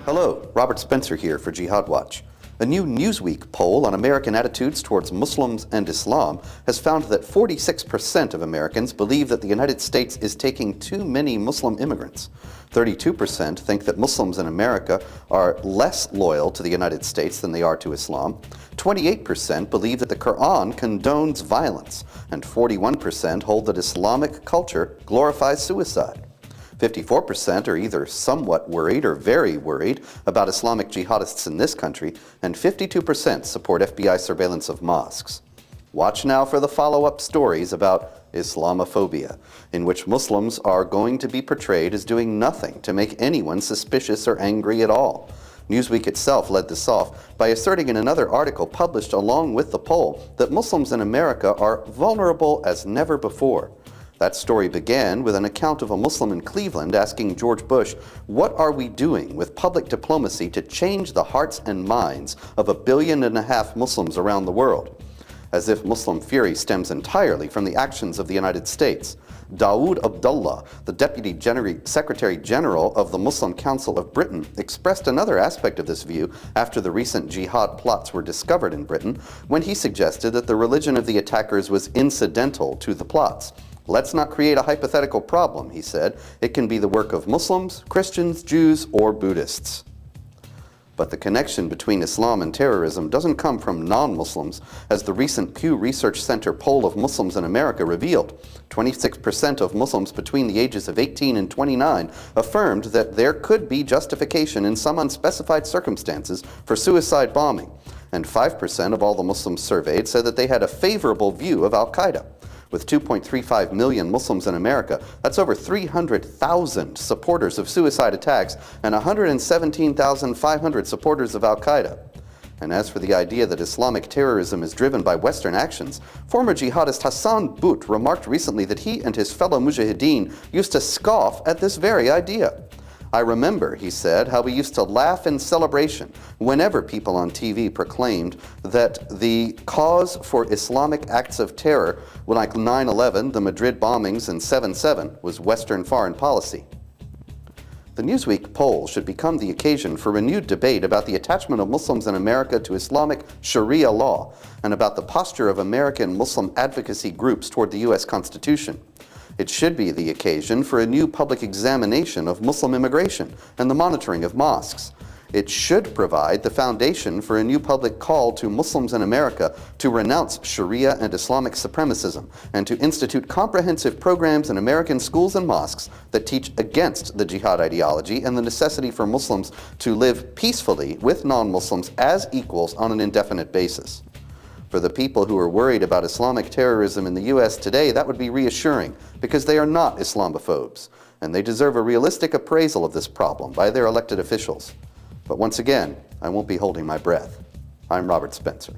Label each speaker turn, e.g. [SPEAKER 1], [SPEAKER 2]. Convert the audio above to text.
[SPEAKER 1] Hello, Robert Spencer here for Jihad Watch. A new Newsweek poll on American attitudes towards Muslims and Islam has found that 46% of Americans believe that the United States is taking too many Muslim immigrants. 32% think that Muslims in America are less loyal to the United States than they are to Islam. 28% believe that the Quran condones violence, and 41% hold that Islamic culture glorifies suicide. 54% are either somewhat worried or very worried about Islamic jihadists in this country, and 52% support FBI surveillance of mosques. Watch now for the follow-up stories about Islamophobia, in which Muslims are going to be portrayed as doing nothing to make anyone suspicious or angry at all. Newsweek itself led this off by asserting in another article published along with the poll that Muslims in America are vulnerable as never before. That story began with an account of a Muslim in Cleveland asking George Bush, "What are we doing with public diplomacy to change the hearts and minds of 1.5 billion Muslims around the world?" As if Muslim fury stems entirely from the actions of the United States. Dawood Abdullah, the Deputy Secretary General of the Muslim Council of Britain, expressed another aspect of this view after the recent jihad plots were discovered in Britain, when he suggested that the religion of the attackers was incidental to the plots. "Let's not create a hypothetical problem," he said. "It can be the work of Muslims, Christians, Jews, or Buddhists." But the connection between Islam and terrorism doesn't come from non-Muslims, as the recent Pew Research Center poll of Muslims in America revealed. 26% of Muslims between the ages of 18 and 29 affirmed that there could be justification in some unspecified circumstances for suicide bombing, and 5% of all the Muslims surveyed said that they had a favorable view of al-Qaeda. With 2.35 million Muslims in America, that's over 300,000 supporters of suicide attacks and 117,500 supporters of al-Qaeda. And as for the idea that Islamic terrorism is driven by Western actions, former jihadist Hassan Bout remarked recently that he and his fellow mujahideen used to scoff at this very idea. "I remember," he said, "how we used to laugh in celebration whenever people on TV proclaimed that the cause for Islamic acts of terror, like 9/11, the Madrid bombings, and 7/7, was Western foreign policy." The Newsweek poll should become the occasion for renewed debate about the attachment of Muslims in America to Islamic Sharia law and about the posture of American Muslim advocacy groups toward the U.S. Constitution. It should be the occasion for a new public examination of Muslim immigration and the monitoring of mosques. It should provide the foundation for a new public call to Muslims in America to renounce Sharia and Islamic supremacism and to institute comprehensive programs in American schools and mosques that teach against the jihad ideology and the necessity for Muslims to live peacefully with non-Muslims as equals on an indefinite basis. For the people who are worried about Islamic terrorism in the U.S. today, that would be reassuring, because they are not Islamophobes, and they deserve a realistic appraisal of this problem by their elected officials. But once again, I won't be holding my breath. I'm Robert Spencer.